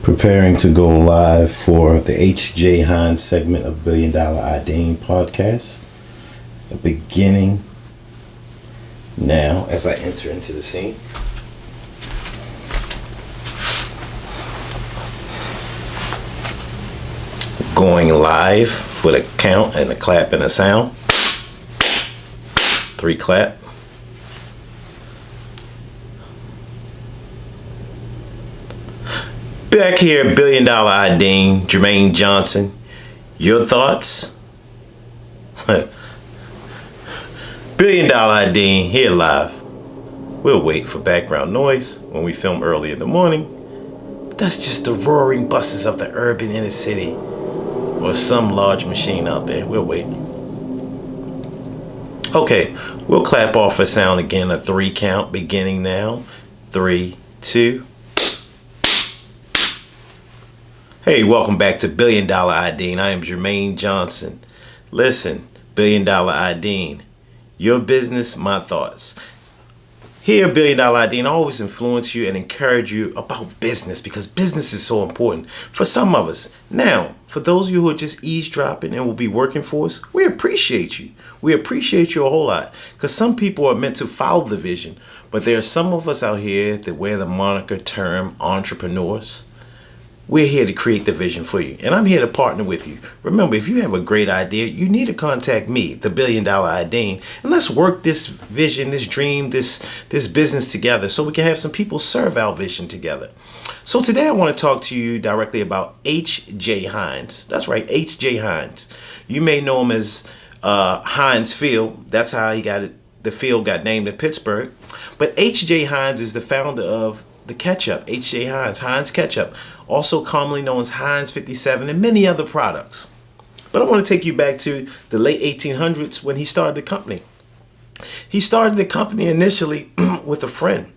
Preparing to go live for the H.J. Heinz segment of Billion Idean Podcast. Beginning now as I enter into the scene. Going live with a count and a clap and a sound. 3 clap. Back here, Billion Idean, Jermaine Johnson. Your thoughts? Billion Idean here live. We'll wait for background noise when we film early in the morning. That's just the roaring buses of the urban inner city or some large machine out there. We'll wait. Okay, we'll clap off a sound again, a 3 count beginning now. 3, 2. Hey, welcome back to Billion Idean. I am Jermaine Johnson. Listen, Billion Idean, your business, my thoughts. Here, Billion Idean, I always influence you and encourage you about business because business is so important for some of us. Now, for those of you who are just eavesdropping and will be working for us, we appreciate you. We appreciate you a whole lot because some people are meant to follow the vision, but there are some of us out here that wear the moniker term entrepreneurs. We're here to create the vision for you, and I'm here to partner with you. Remember, if you have a great idea, you need to contact me, the Billion Idean, and let's work this vision, this dream, this business together so we can have some people serve our vision together. So today I want to talk to you directly about H.J. Heinz. That's right, H.J. Heinz. You may know him as Heinz Field. That's how he got it. The field got named in Pittsburgh. But H.J. Heinz is the founder of the ketchup, H.J. Heinz, Heinz Ketchup, also commonly known as Heinz 57 and many other products. But I want to take you back to the late 1800s when he started the company. He started the company initially with a friend.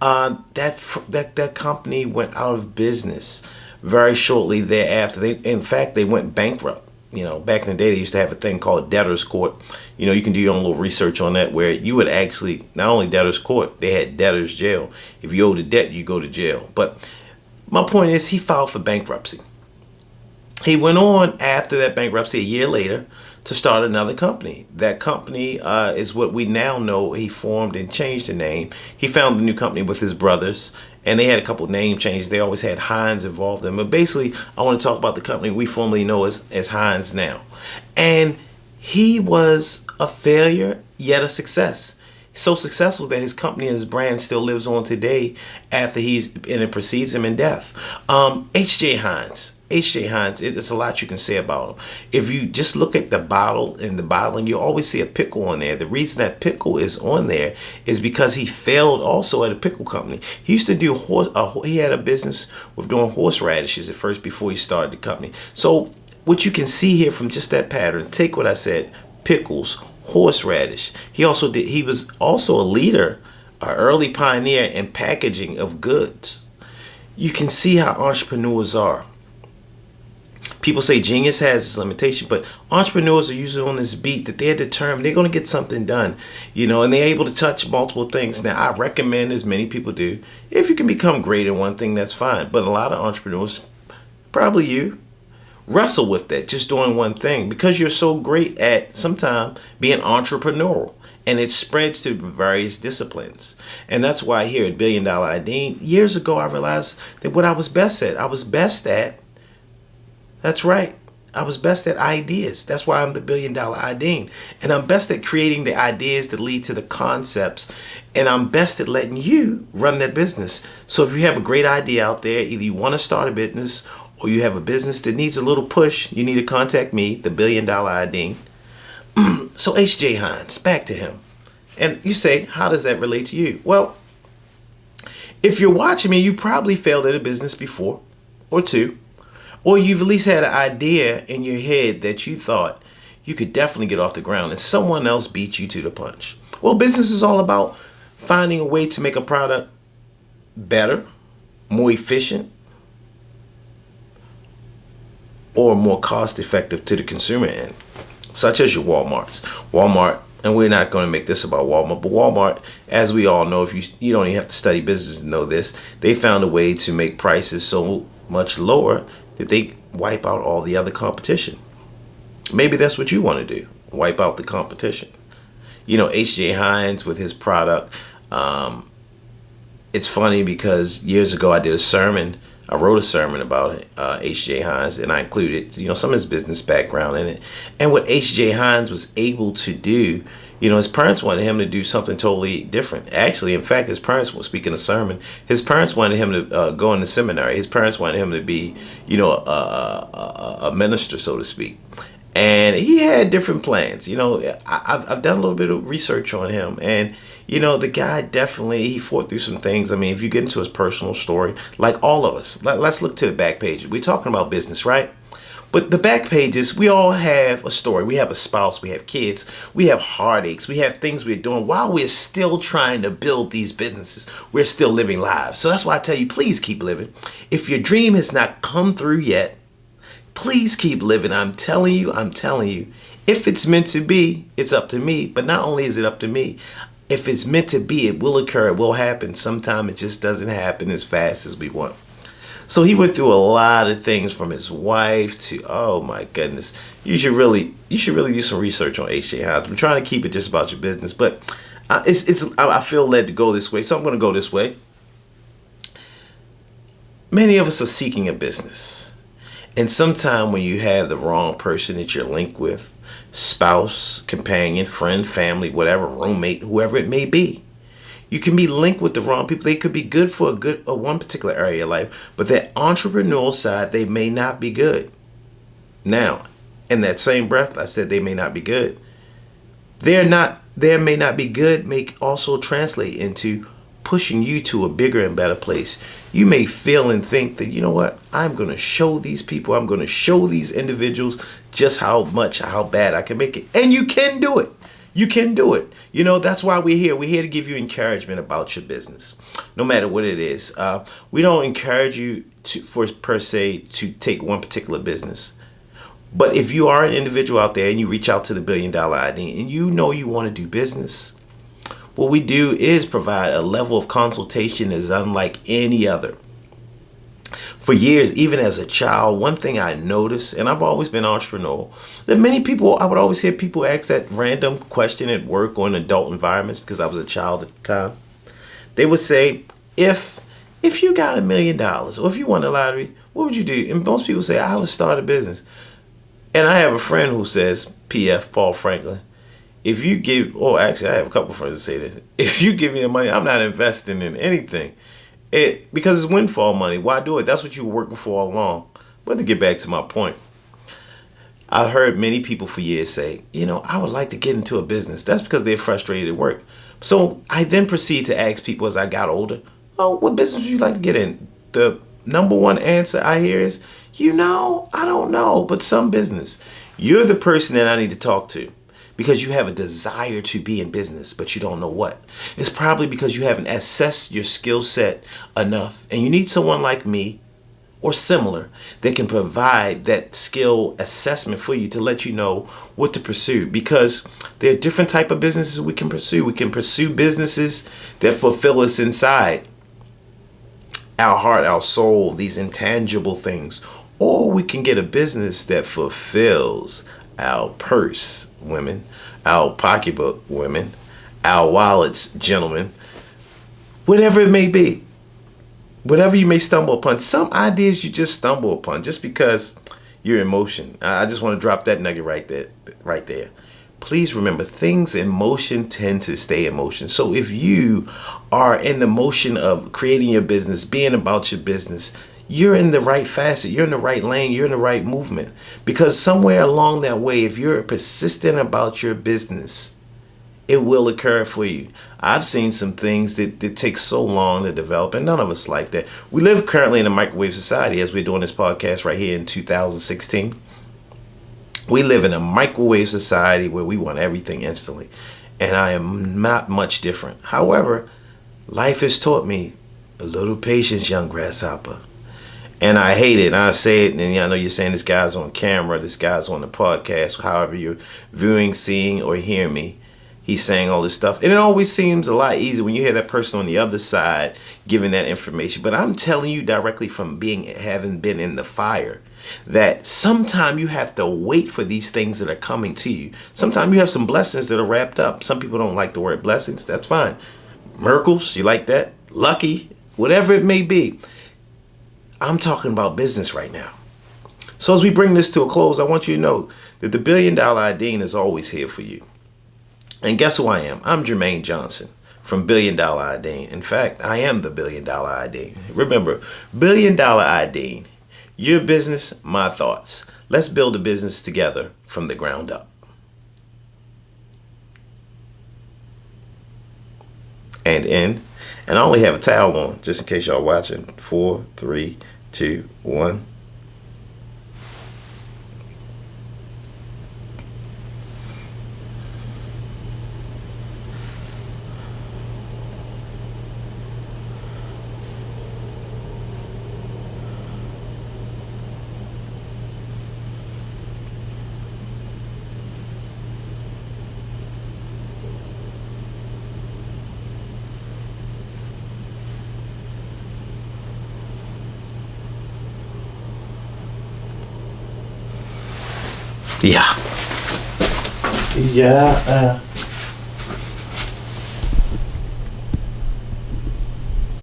That company went out of business very shortly thereafter. In fact, they went bankrupt. You know, back in the day, they used to have a thing called debtor's court. You know, you can do your own little research on that where you would actually, not only debtor's court, they had debtor's jail. If you owed a debt, you go to jail. But my point is he filed for bankruptcy. He went on after that bankruptcy a year later to start another company. That company is what we now know he formed and changed the name. He founded a new company with his brothers, and they had a couple name changes. They always had Heinz involved in them. But basically, I want to talk about the company we formerly know as Heinz now. And he was a failure, yet a success. So successful that his company and his brand still lives on today after it precedes him in death. H.J. Heinz. H.J. Heinz, it's a lot you can say about him. If you just look at the bottle and the bottling, you always see a pickle on there. The reason that pickle is on there is because he failed also at a pickle company. He used to do he had a business with doing horseradishes at first before he started the company. So what you can see here from just that pattern, take what I said, pickles, horseradish. He was also a leader, an early pioneer in packaging of goods. You can see how entrepreneurs are. People say genius has its limitation, but entrepreneurs are usually on this beat that they're determined they're going to get something done, you know, and they're able to touch multiple things. Now, I recommend, as many people do, if you can become great in one thing, that's fine. But a lot of entrepreneurs, probably you, wrestle with that, just doing one thing because you're so great at sometimes being entrepreneurial. And it spreads to various disciplines. And that's why here at Billion Idean, years ago, I realized that what I was best at, that's right, I was best at ideas. That's why I'm the Billion Idean. And I'm best at creating the ideas that lead to the concepts. And I'm best at letting you run that business. So if you have a great idea out there, either you want to start a business or you have a business that needs a little push, you need to contact me, the Billion Idean. So H.J. Heinz, back to him. And you say, how does that relate to you? Well, if you're watching me, you probably failed at a business before or two. Or you've at least had an idea in your head that you thought you could definitely get off the ground and someone else beat you to the punch. Well, business is all about finding a way to make a product better, more efficient, or more cost effective to the consumer end, such as your Walmarts. Walmart, and we're not going to make this about Walmart, but Walmart, as we all know, if you don't even have to study business to know this, they found a way to make prices so much lower that they wipe out all the other competition. Maybe that's what you want to do. Wipe out the competition. H.J. Heinz with his product. It's funny because years ago I did a sermon. I wrote a sermon about H.J. Heinz, and I included, some of his business background in it. And what H.J. Heinz was able to do, his parents wanted him to do something totally different. Actually, in fact, his parents, speaking of sermon, his parents wanted him to go into seminary. His parents wanted him to be, a minister, so to speak. And he had different plans. I've done a little bit of research on him, and the guy definitely, he fought through some things. I mean, if you get into his personal story, like all of us, let's look to the back page. We're talking about business, right? But the back pages, we all have a story. We have a spouse, we have kids, we have heartaches, we have things we're doing while we're still trying to build these businesses. We're still living lives. So that's why I tell you, please keep living. If your dream has not come through yet, please keep living. I'm telling you, if it's meant to be, it's up to me. But not only is it up to me, if it's meant to be, it will occur, it will happen. Sometimes it just doesn't happen as fast as we want. So he went through a lot of things, from his wife to, oh my goodness. You should really do some research on H.J. Heinz. I'm trying to keep it just about your business, but I feel led to go this way, so I'm going to go this way. Many of us are seeking a business. And sometime when you have the wrong person that you're linked with, spouse, companion, friend, family, whatever, roommate, whoever it may be, you can be linked with the wrong people. They could be good for one particular area of life, but that entrepreneurial side, they may not be good. Now, in that same breath, I said they may not be good. There may not be good may also translate into pushing you to a bigger and better place. You may feel and think that, you know what, I'm going to show these people, I'm going to show these individuals just how bad I can make it. And you can do it. You can do it. That's why we're here. We're here to give you encouragement about your business, no matter what it is. We don't encourage you per se to take one particular business. But if you are an individual out there and you reach out to the $1 Billion Idea and you want to do business, what we do is provide a level of consultation that is unlike any other. For years, even as a child, one thing I noticed, and I've always been entrepreneurial, that many people, I would always hear people ask that random question at work or in adult environments, because I was a child at the time. They would say, if you got $1 million or if you won the lottery, what would you do? And most people say, I would start a business. And I have a friend who says, PF, Paul Franklin, actually I have a couple friends that say this. If you give me the money, I'm not investing in anything. Because it's windfall money. Why do it? That's what you were working for all along. But to get back to my point, I've heard many people for years say, I would like to get into a business. That's because they're frustrated at work. So I then proceed to ask people as I got older, what business would you like to get in? The number one answer I hear is, I don't know, but some business. You're the person that I need to talk to. Because you have a desire to be in business, but you don't know what. It's probably because you haven't assessed your skill set enough. And you need someone like me or similar that can provide that skill assessment for you to let you know what to pursue. Because there are different type of businesses we can pursue. We can pursue businesses that fulfill us inside, our heart, our soul, these intangible things. Or we can get a business that fulfills our purse, women, our pocketbook, women, our wallets, gentlemen, whatever it may be, whatever you may stumble upon. Some ideas you just stumble upon just because you're in motion. I just want to drop that nugget right there. Please remember, things in motion tend to stay in motion. So if you are in the motion of creating your business, being about your business, you're in the right facet, you're in the right lane, you're in the right movement. Because somewhere along that way, if you're persistent about your business, it will occur for you. I've seen some things that take so long to develop, and none of us like that. We live currently in a microwave society as we're doing this podcast right here in 2016. We live in a microwave society where we want everything instantly. And I am not much different. However, life has taught me a little patience, young grasshopper. And I hate it. And I say it, and I know you're saying this guy's on camera, this guy's on the podcast, however you're viewing, seeing, or hearing me. he's saying all this stuff. And it always seems a lot easier when you hear that person on the other side giving that information. But I'm telling you directly from having been in the fire, that sometimes you have to wait for these things that are coming to you. Sometimes you have some blessings that are wrapped up. Some people don't like the word blessings. That's fine. Miracles, you like that? Lucky, whatever it may be. I'm talking about business right now. So as we bring this to a close, I want you to know that the $1 Billion Idean is always here for you. And guess who I am? I'm Jermaine Johnson from $1 Billion Idean. In fact, I am the $1 Billion Idean. Remember, $1 Billion Idean. Your business, my thoughts. Let's build a business together from the ground up. And in. And I only have a towel on, just in case y'all watching. 4, 3, 2, 1. Yeah.